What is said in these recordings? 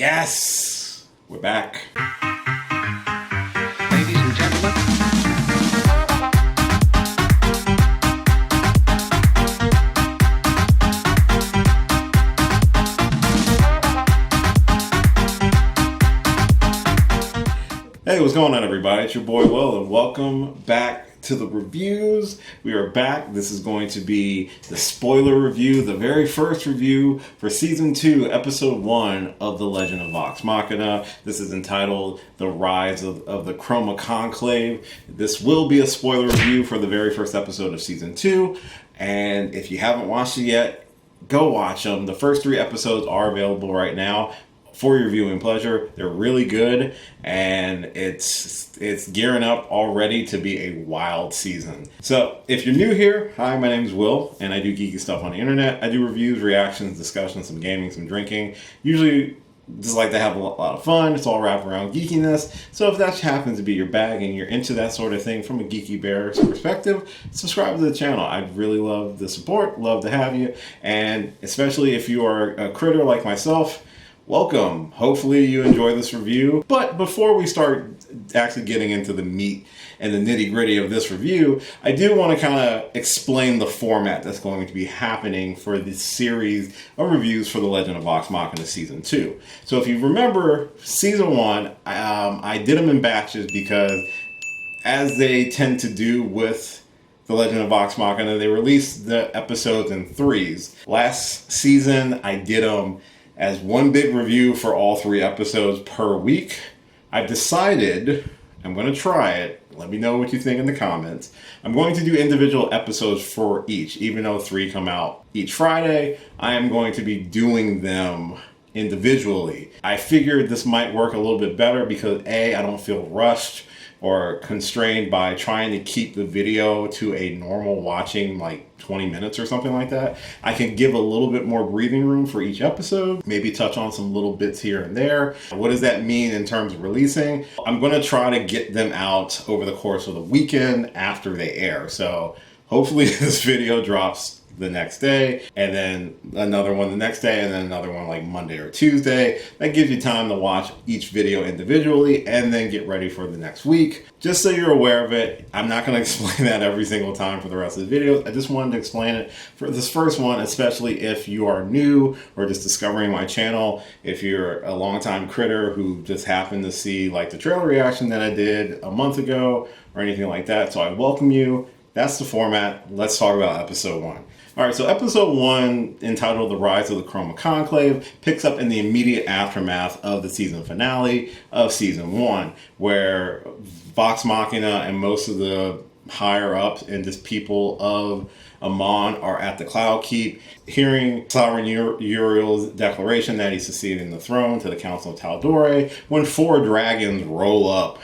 Yes! We're back. Ladies and gentlemen. Hey, what's going on, everybody? It's your boy Will, and welcome back to the reviews. We are back. This is going to be the spoiler review, the very first review for Season 2, Episode 1 of The Legend of Vox Machina. This is entitled The Rise of the Chroma Conclave. This will be a spoiler review for the very first episode of Season 2, and if you haven't watched it yet, go watch them. The first 3 episodes are available right now for your viewing pleasure. They're really good, and it's gearing up already to be a wild season. So if you're new here, hi, my name is Will, and I do geeky stuff on the internet. I do reviews, reactions, discussions, some gaming, some drinking. Usually just like to have a lot of fun. It's all wrapped around geekiness. So if that happens to be your bag and you're into that sort of thing from a geeky bear's perspective, subscribe to the channel. I'd really love the support, love to have you, and especially if you are a critter like myself, welcome. Hopefully you enjoy this review. But before we start actually getting into the meat and the nitty-gritty of this review, I do want to kind of explain the format that's going to be happening for this series of reviews for The Legend of Vox Machina Season 2. So if you remember, Season 1, I did them in batches because, as they tend to do with The Legend of Vox Machina, they released the episodes in threes. Last season, I did them as one big review for all 3 episodes per week. I've decided I'm going to try it. Let me know what you think in the comments. I'm going to do individual episodes for each. Even though 3 come out each Friday, I am going to be doing them individually. I figured this might work a little bit better because A, I don't feel rushed or constrained by trying to keep the video to a normal watching, like 20 minutes or something like that. I can give a little bit more breathing room for each episode, maybe touch on some little bits here and there. What does that mean in terms of releasing? I'm gonna try to get them out over the course of the weekend after they air. So hopefully this video drops the next day, and then another one the next day, and then another one like Monday or Tuesday. That gives you time to watch each video individually and then get ready for the next week. Just so you're aware of it, I'm not going to explain that every single time for the rest of the videos. I just wanted to explain it for this first one, especially if you are new or just discovering my channel. If you're a longtime critter who just happened to see like the trailer reaction that I did a month ago or anything like that, so I welcome you. That's the format. Let's talk about episode 1. All right, so episode 1, entitled The Rise of the Chroma Conclave, picks up in the immediate aftermath of the season finale of Season 1, where Vox Machina and most of the higher-ups and just people of Amon are at the Cloud Keep, hearing Sovereign Uriel's declaration that he's succeeding the throne to the Council of Tal'Dorei, when 4 dragons roll up.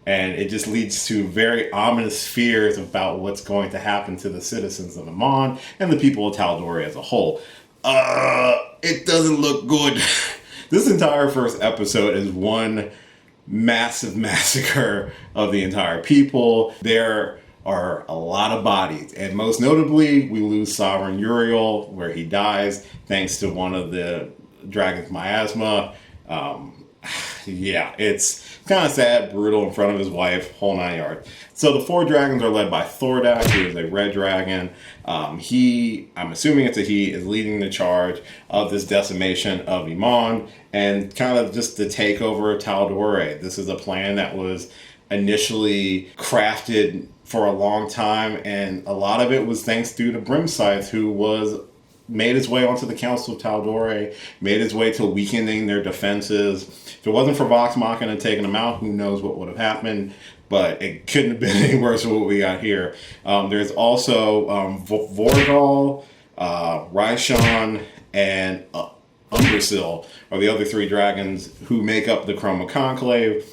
And it just leads to very ominous fears about what's going to happen to the citizens of Amon and the people of Tal'Dorei as a whole. It doesn't look good. This entire first episode is one massive massacre of the entire people. There are a lot of bodies, and most notably, we lose Sovereign Uriel, where he dies thanks to one of the dragon's miasma. Yeah, it's kind of sad, brutal, in front of his wife, whole 9 yards. So the 4 dragons are led by Thordak, who is a red dragon. I'm assuming it's a he, is leading the charge of this decimation of Amon and kind of just the takeover of Tal'Dorei. This is a plan that was initially crafted for a long time, and a lot of it was thanks to the Brimscythe, who made his way onto the Council of Tal'Dorei, made his way to weakening their defenses. If it wasn't for Vox Machina taking them out, who knows what would have happened, but it couldn't have been any worse than what we got here. There's also Vorgal, Raishan, and Umbrasyl are the other 3 dragons who make up the Chroma Conclave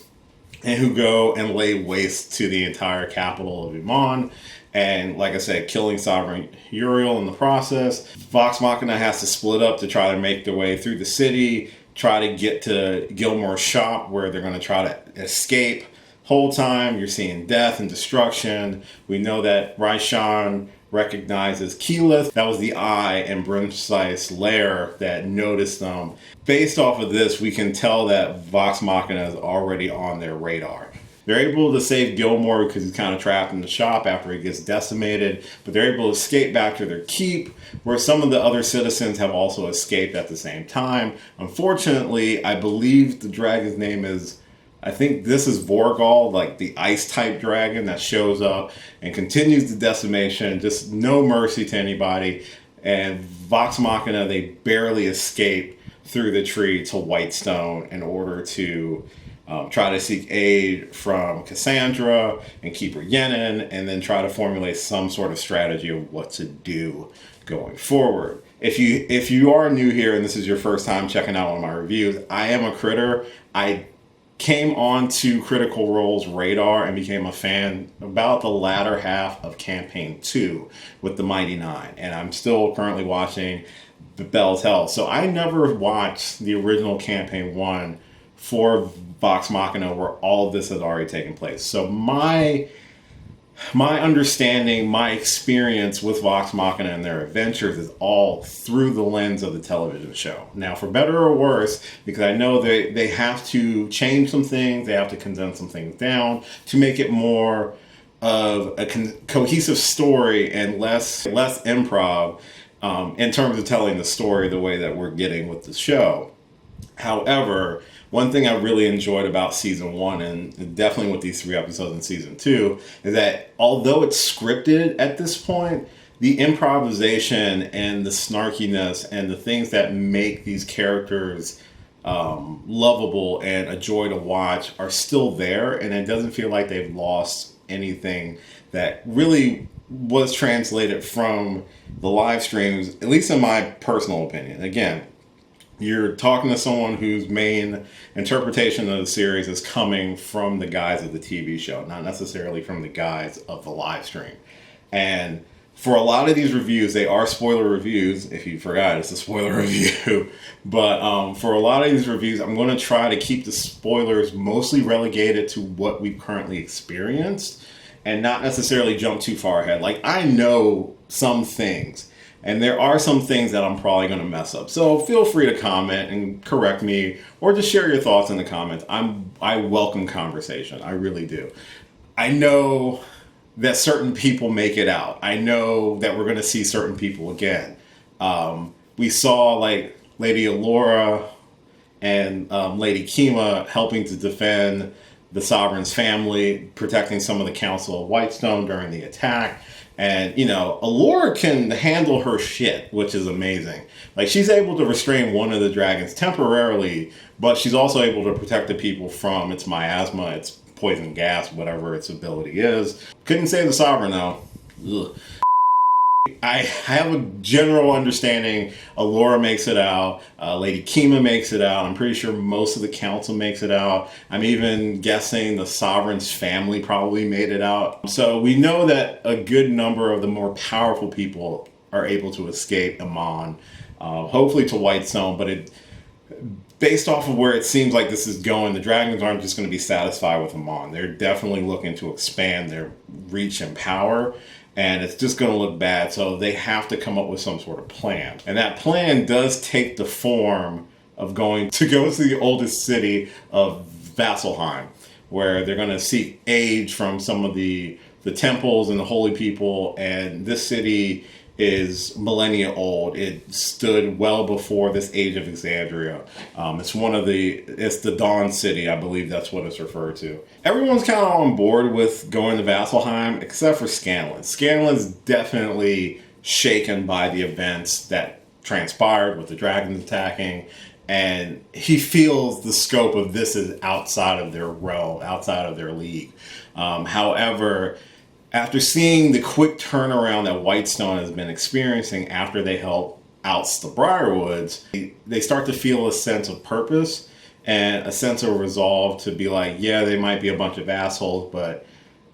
and who go and lay waste to the entire capital of Amon. And like I said, killing Sovereign Uriel in the process. Vox Machina has to split up to try to make their way through the city, try to get to Gilmore's shop where they're going to try to escape. Whole time you're seeing death and destruction. We know that Raishan recognizes Keyleth. That was the eye in Brimsice's lair that noticed them. Based off of this, we can tell that Vox Machina is already on their radar. They're able to save Gilmore because he's kind of trapped in the shop after he gets decimated, but they're able to escape back to their keep, where some of the other citizens have also escaped at the same time. Unfortunately, I believe the dragon's name is, I think this is Vorgal, like the ice-type dragon that shows up and continues the decimation, just no mercy to anybody. And Vox Machina, they barely escape through the tree to Whitestone in order to try to seek aid from Cassandra and Keeper Yenin, and then try to formulate some sort of strategy of what to do going forward. If you are new here and this is your first time checking out one of my reviews, I am a critter. I came onto Critical Role's radar and became a fan about the latter half of Campaign 2 with the Mighty Nine, and I'm still currently watching The Bell's Hell. So I never watched the original Campaign 1 for Vox Machina where all of this has already taken place. So my understanding, my experience with Vox Machina and their adventures is all through the lens of the television show. Now, for better or worse, because I know they have to change some things, they have to condense some things down to make it more of a cohesive story and less improv in terms of telling the story the way that we're getting with the show. However, one thing I really enjoyed about season 1, and definitely with these 3 episodes in season 2, is that although it's scripted at this point, the improvisation and the snarkiness and the things that make these characters lovable and a joy to watch are still there, and it doesn't feel like they've lost anything that really was translated from the live streams, at least in my personal opinion. Again, you're talking to someone whose main interpretation of the series is coming from the guys of the TV show, not necessarily from the guys of the live stream. And for a lot of these reviews, they are spoiler reviews. If you forgot, it's a spoiler review. But for a lot of these reviews, I'm going to try to keep the spoilers mostly relegated to what we've currently experienced and not necessarily jump too far ahead. Like, I know some things, and there are some things that I'm probably going to mess up. So feel free to comment and correct me, or just share your thoughts in the comments. I welcome conversation. I really do. I know that certain people make it out. I know that we're going to see certain people again. We saw like Lady Allura and Lady Kima helping to defend the Sovereign's family, protecting some of the Council of Whitestone during the attack. And, you know, Allura can handle her shit, which is amazing. Like, she's able to restrain one of the dragons temporarily, but she's also able to protect the people from its miasma, its poison gas, whatever its ability is. Couldn't save the Sovereign, though. Ugh. I have a general understanding. Allura makes it out. Lady Kima makes it out. I'm pretty sure most of the council makes it out. I'm even guessing the Sovereign's family probably made it out. So we know that a good number of the more powerful people are able to escape Amon, hopefully to Whitestone. But based off of where it seems like this is going, the dragons aren't just going to be satisfied with Amon. They're definitely looking to expand their reach and power. And it's just going to look bad, so they have to come up with some sort of plan. And that plan does take the form of going to the oldest city of Vasselheim, where they're going to seek aid from some of the temples and the holy people. And this city is millennia old. It stood well before this age of Exandria. It's the Dawn City, I believe that's what it's referred to. Everyone's kind of on board with going to Vasselheim, except for Scanlan. Scanlan's definitely shaken by the events that transpired with the dragons attacking, and he feels the scope of this is outside of their realm, outside of their league. However, after seeing the quick turnaround that Whitestone has been experiencing after they help oust the Briarwoods, they start to feel a sense of purpose and a sense of resolve to be like, yeah, they might be a bunch of assholes, but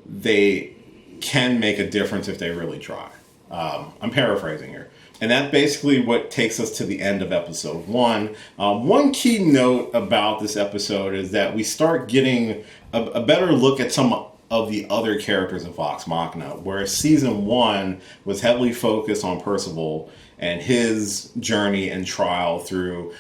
they can make a difference if they really try. I'm paraphrasing here. And that's basically what takes us to the end of episode 1. One key note about this episode is that we start getting a better look at some of the other characters of Vox Machina, whereas season 1 was heavily focused on Percival and his journey and trial through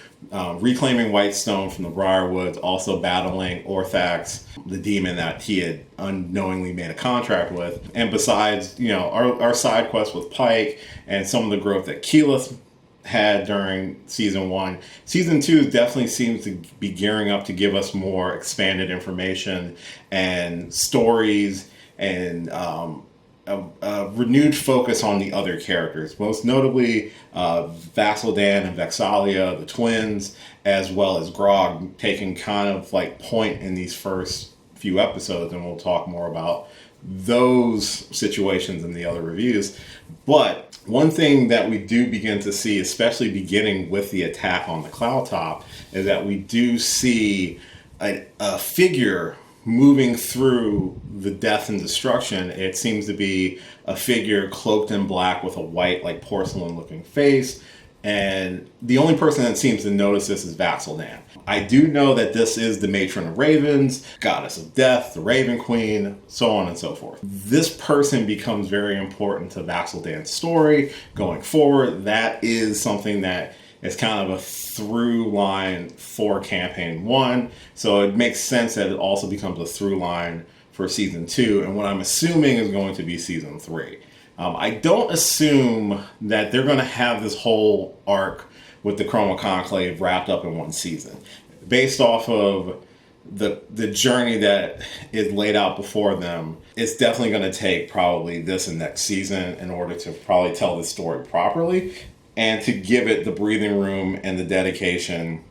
reclaiming Whitestone from the Briarwoods, also battling Orthax, the demon that he had unknowingly made a contract with. And besides, our side quest with Pike and some of the growth that Keyleth had during season 1. Season 2 definitely seems to be gearing up to give us more expanded information and stories and a renewed focus on the other characters, most notably Vasseldan and Vexalia, the twins, as well as Grog, taking kind of like point in these first few episodes, and we'll talk more about those situations in the other reviews. But one thing that we do begin to see, especially beginning with the attack on the Cloud Top, is that we do see a figure moving through the death and destruction. It seems to be a figure cloaked in black with a white, like porcelain looking face. And the only person that seems to notice this is Vasseldan. I do know that this is the Matron of Ravens, Goddess of Death, the Raven Queen, so on and so forth. This person becomes very important to Vasseldan's story going forward. That is something that is kind of a through line for campaign 1. So it makes sense that it also becomes a through line for season 2, and what I'm assuming is going to be season 3. I don't assume that they're going to have this whole arc with the Chroma Conclave wrapped up in one season. Based off of the journey that is laid out before them, it's definitely going to take probably this and next season in order to probably tell the story properly and to give it the breathing room and the dedication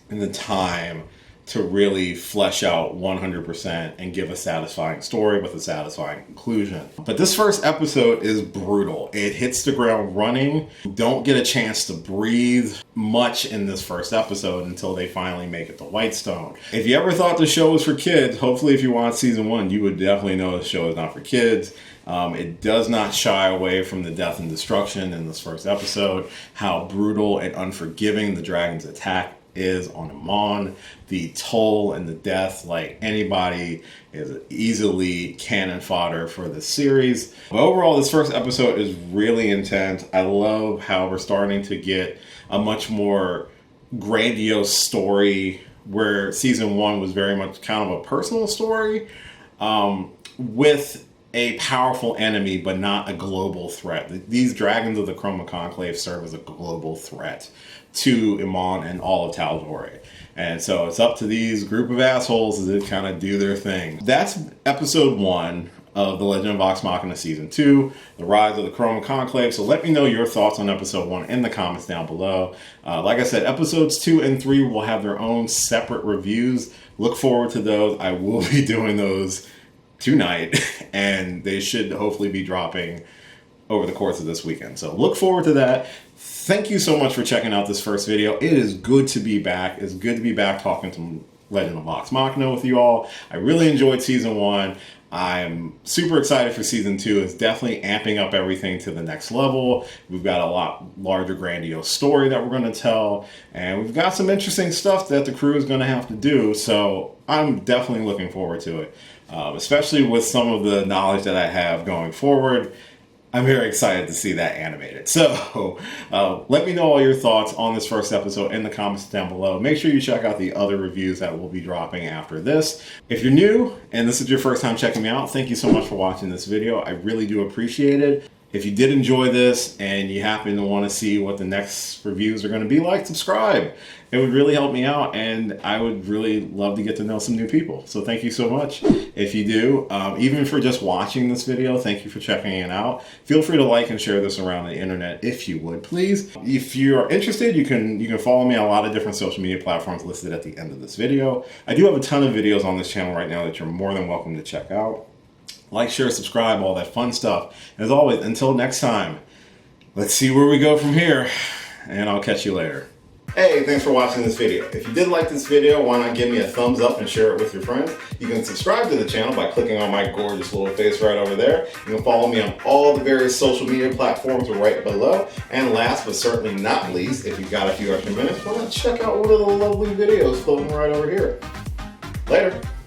and the time to really flesh out 100% and give a satisfying story with a satisfying conclusion. But this first episode is brutal. It hits the ground running. Don't get a chance to breathe much in this first episode until they finally make it to Whitestone. If you ever thought the show was for kids, hopefully if you watch season 1, you would definitely know the show is not for kids. It does not shy away from the death and destruction in this first episode, how brutal and unforgiving the dragon's attack is on Amon, the toll and the death, like anybody is easily cannon fodder for this series. But overall, this first episode is really intense. I love how we're starting to get a much more grandiose story, where season 1 was very much kind of a personal story with a powerful enemy, but not a global threat. These dragons of the Chroma Conclave serve as a global threat to Iman and all of Tal'Dorei. And so it's up to these group of assholes to kind of do their thing. That's episode 1 of The Legend of Vox Machina Season 2, The Rise of the Chroma Conclave. So let me know your thoughts on episode 1 in the comments down below. Like I said, episodes 2 and 3 will have their own separate reviews. Look forward to those. I will be doing those tonight, and they should hopefully be dropping over the course of this weekend. So look forward to that. Thank you so much for checking out this first video. It is good to be back. It's good to be back talking to Legend of Vox Machina with you all. I really enjoyed season 1. I'm super excited for season 2. It's definitely amping up everything to the next level. We've got a lot larger, grandiose story that we're going to tell, and we've got some interesting stuff that the crew is going to have to do. So I'm definitely looking forward to it, especially with some of the knowledge that I have going forward. I'm very excited to see that animated. So let me know all your thoughts on this first episode in the comments down below. Make sure you check out the other reviews that will be dropping after this. If you're new and this is your first time checking me out, thank you so much for watching this video. I really do appreciate it. If you did enjoy this and you happen to want to see what the next reviews are going to be like, subscribe. It would really help me out, and I would really love to get to know some new people. So thank you so much. If you do, even for just watching this video, thank you for checking it out. Feel free to like and share this around the internet if you would, please. If you are interested, you can follow me on a lot of different social media platforms listed at the end of this video. I do have a ton of videos on this channel right now that you're more than welcome to check out. Like, share, subscribe, all that fun stuff. As always, until next time, let's see where we go from here, and I'll catch you later. Hey, thanks for watching this video. If you did like this video, why not give me a thumbs up and share it with your friends? You can subscribe to the channel by clicking on my gorgeous little face right over there. You can follow me on all the various social media platforms right below. And last but certainly not least, if you've got a few extra minutes, why not check out one of the lovely videos floating right over here. Later.